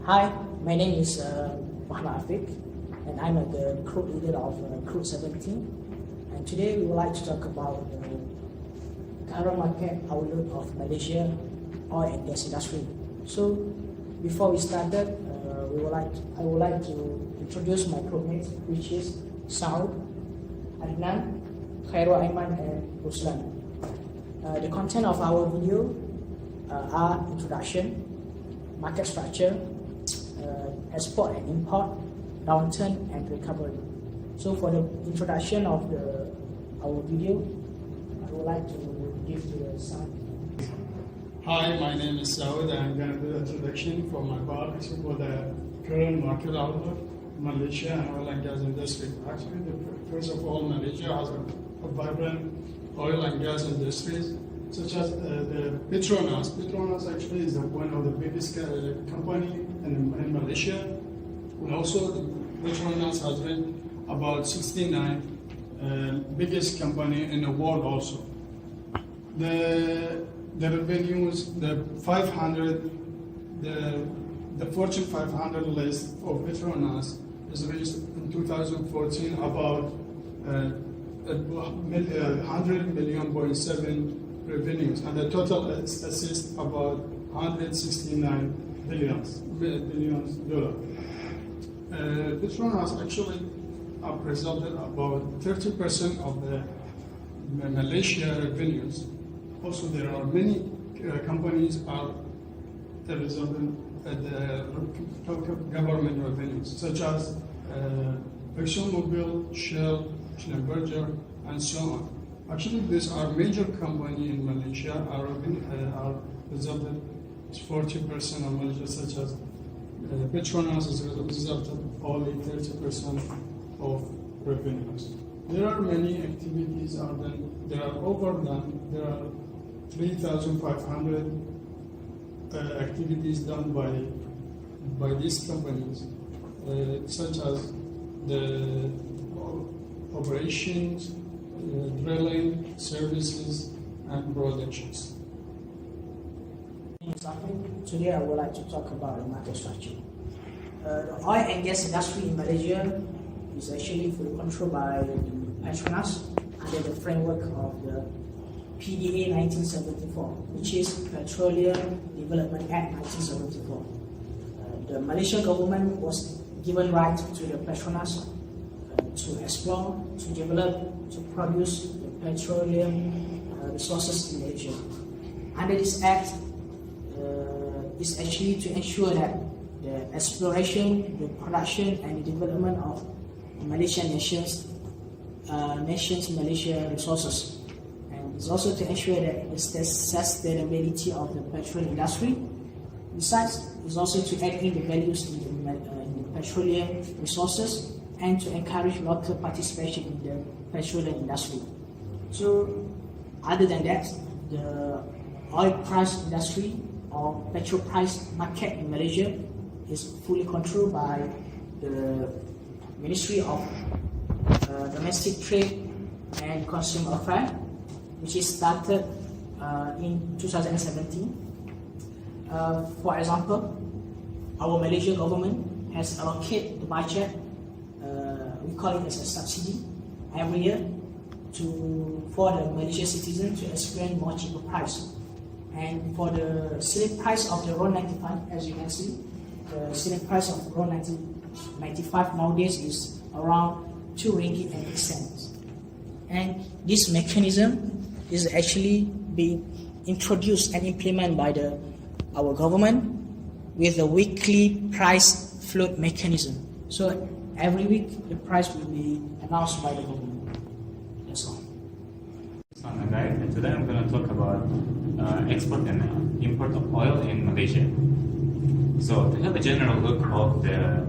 Hi, my name is Muhammad Afiq, and I'm the crew leader of Crew 17. And today we would like to talk about the current market outlook of Malaysia oil and gas industry. So, before we started, I would like to introduce my crewmates, which is Saud, Adnan, Khairul Aiman, and Ruslan. The content of our video are introduction, market structure, export and import, downturn and recovery. So for the introduction of our video, I would like to give to the Saud. Hi, my name is Saud. I'm going to do the introduction for my part for the current market outlook, Malaysia and oil and gas industry. Actually, first of all, Malaysia has a vibrant oil and gas industries, such as the Petronas. Petronas actually is one of the biggest company in Malaysia. And also, Petronas has been about 69 biggest company in the world also. The revenues, the Fortune 500 list for Petronas is reached in 2014 about 100 million point seven revenues, and the total assists about 169 billions dollars. Petronas actually represented about 30% of the Malaysia revenues. Also, there are many companies are representing the government revenues, such as ExxonMobil, Shell, Schlumberger, and so on. Actually, these are major companies in Malaysia are represented 40% of Malaysia, such as Petronas is represented only 30% of revenues. There are many activities there are 3,500 activities done by these companies, such as the operations, drilling, services, and productions. Today I would like to talk about the market structure. The oil and gas industry in Malaysia is actually fully controlled by Petronas under the framework of the PDA 1974, which is Petroleum Development Act 1974. The Malaysian government was given right to the Petronas to explore, to develop, to produce the petroleum resources in Malaysia. Under this act, is actually to ensure that the exploration, the production, and the development of Malaysian nation's Malaysia resources. And it's also to ensure that the sustainability of the petrol industry. Besides, it's also to add in the values in the petroleum resources and to encourage local participation in the petroleum industry. So, other than that, the oil price industry or petrol price market in Malaysia is fully controlled by the Ministry of Domestic Trade and Consumer Affairs, which is started in 2017. For example, our Malaysian government has allocated the budget, we call it as a subsidy, every year for the Malaysian citizen to experience more cheaper price. And for the ceiling price of the RON 95, as you can see, the ceiling price of RON 95 nowadays is around 2 ringgit and 8 cents. And this mechanism is actually being introduced and implemented by our government with a weekly price float mechanism. So every week the price will be announced by the government. That's all. And today I'm going to talk about export and import of oil in Malaysia. So to have a general look of the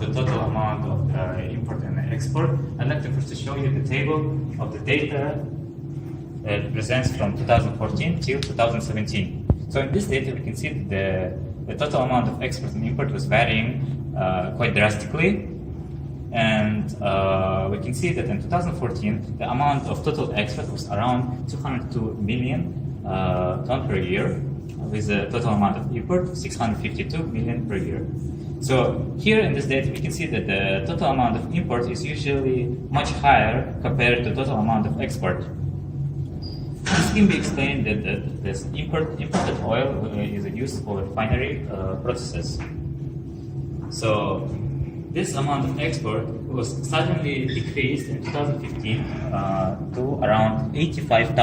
total amount of the import and export, I'd like to first show you the table of the data that presents from 2014 till 2017. So in this data we can see that the total amount of export and import was varying quite drastically. And we can see that in 2014, the amount of total export was around 202 million ton per year. with a total amount of import of 652 million per year. So here in this data, we can see that the total amount of import is usually much higher compared to the total amount of export. This can be explained that this imported oil is used for refinery processes. So this amount of export was suddenly decreased in 2015 to around 85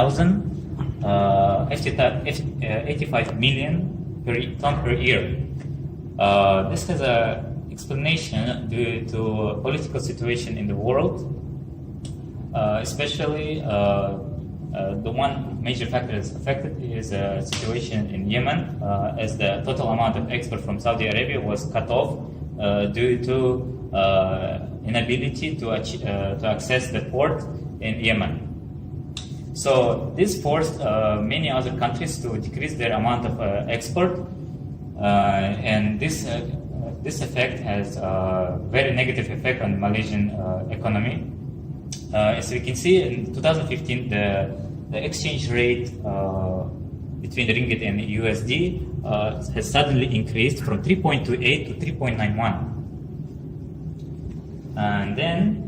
million ton per year. This has an explanation due to political situation in the world, especially the one major factor that's affected is a situation in Yemen, as the total amount of export from Saudi Arabia was cut off due to inability to access the port in Yemen. So this forced many other countries to decrease their amount of export, and this effect has a very negative effect on the Malaysian economy. As we can see, in 2015, the exchange rate between the ringgit and the USD has suddenly increased from 3.28 to 3.91. And then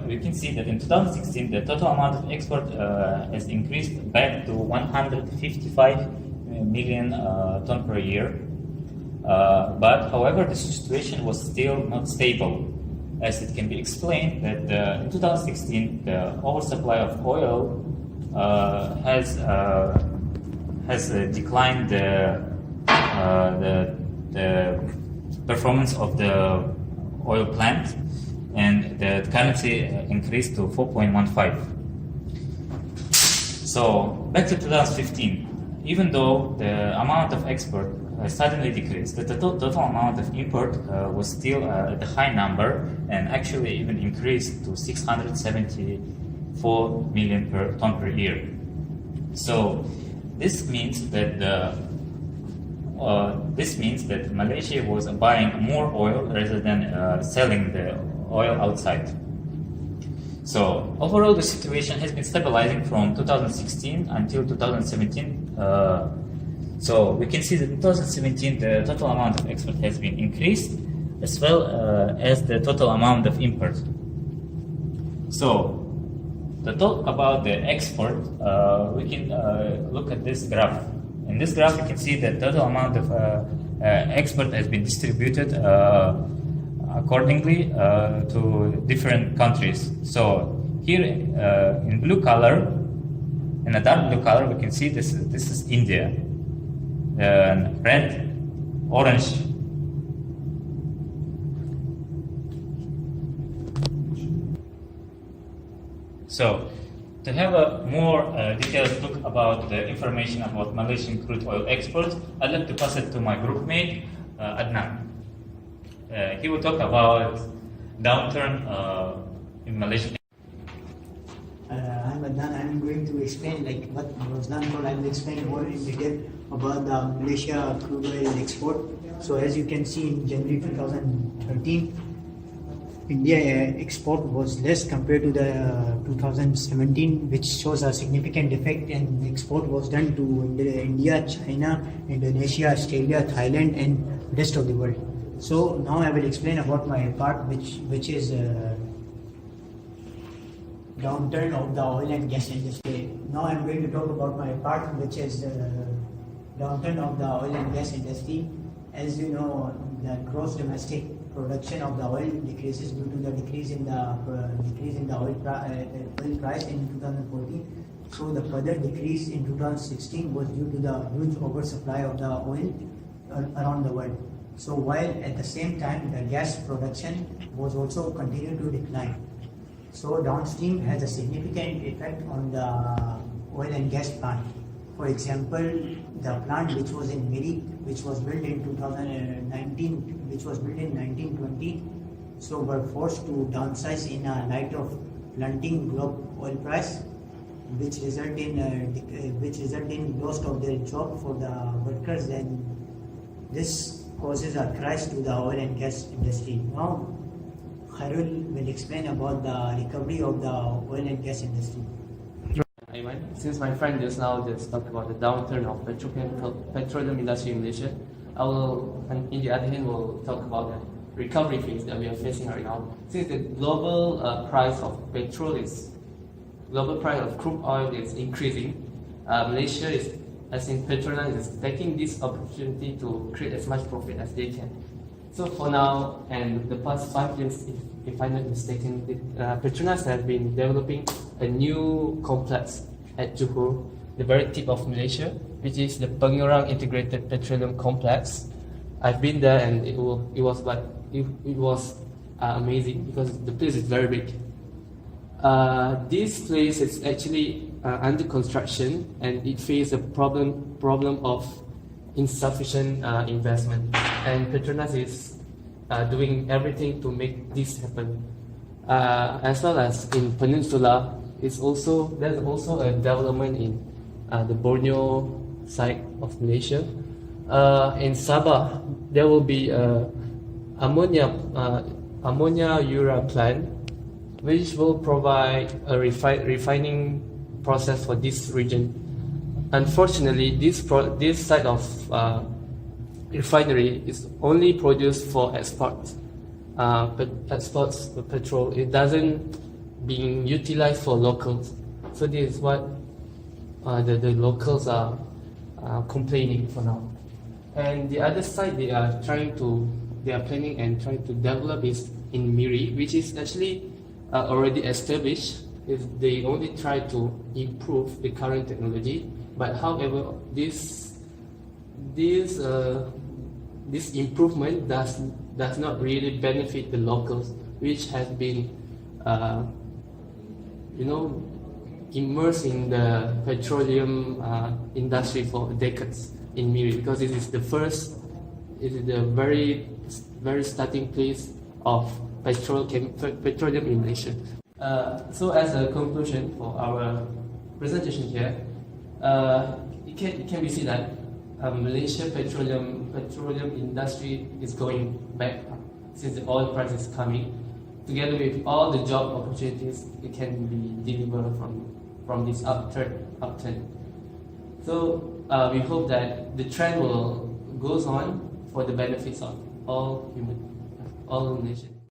we can see that in 2016, the total amount of export has increased back to 155 million ton per year. But however, the situation was still not stable, as it can be explained that in 2016, the oversupply of oil has declined the performance of the oil plant, and the currency increased to 4.15. So back to 2015, even though the amount of export suddenly decreased, the total amount of import was still at a high number, and actually even increased to 674 million ton per year. So this means that Malaysia was buying more oil rather than selling the oil outside. So overall, the situation has been stabilizing from 2016 until 2017. So we can see that in 2017, the total amount of export has been increased, as well as the total amount of import. So to talk about the export, we can look at this graph. In this graph, you can see that the total amount of export has been distributed accordingly to different countries. So here in blue color, in a dark blue color, we can see this is India. Red, orange. So, to have a more detailed look about the information about Malaysian crude oil exports, I'd like to pass it to my group mate, Adnan. He will talk about downturn in Malaysia. I'm Adnan. I'm going to explain like what Roslan told. I will explain more in detail about the Malaysia crude oil export. So as you can see, in January 2013, India export was less compared to the 2017, which shows a significant effect, and export was done to India, China, Indonesia, Australia, Thailand, and rest of the world. So now I will explain about my part, which is downturn of the oil and gas industry. Now I'm going to talk about my part, which is downturn of the oil and gas industry. As you know, the gross domestic production of the oil decreases due to the decrease in the oil price in 2014. So the further decrease in 2016 was due to the huge oversupply of the oil around the world. So while at the same time the gas production was also continued to decline. So downstream has a significant effect on the oil and gas plant. For example, the plant which was in Mirik, which was built in 2019, which was built in 1920, so were forced to downsize in a light of plummeting global oil price, which result in loss of their job for the workers, and this causes a crash to the oil and gas industry. Now, Khairul will explain about the recovery of the oil and gas industry. Ayman. Since my friend just now just talked about the downturn of petroleum industry in Malaysia, I will, and in the other hand, will talk about the recovery phase that we are facing right now. Since the global price of crude oil is increasing, Malaysia is, as in Petronas, is taking this opportunity to create as much profit as they can. So for now, and the past 5 years, if I'm not mistaken, Petronas has been developing a new complex at Johor, the very tip of Malaysia, which is the Pengerang Integrated Petroleum Complex. I've been there, and it was amazing because the place is very big. This place is actually under construction, and it faces a problem of insufficient investment, and Petronas is doing everything to make this happen. As well as in Peninsula, there's also a development in the Borneo side of Malaysia. In Sabah, there will be a ammonia urea plant, which will provide a refining process for this region. Unfortunately, this side of refinery is only produced for exports for petrol. It doesn't being utilized for locals. So this is what the locals are complaining for now. And the other side they are planning and trying to develop is in Miri, which is actually already established. They only try to improve the current technology, but however this improvement does not really benefit the locals, which has been immersed in the petroleum industry for decades in Miri, because it is the very starting place of petroleum in Malaysia. So as a conclusion for our presentation here, it can be seen that Malaysia petroleum industry is going back since the oil price is coming. Together with all the job opportunities, it can be delivered from this upturn. So we hope that the trend will goes on for the benefits of all nations.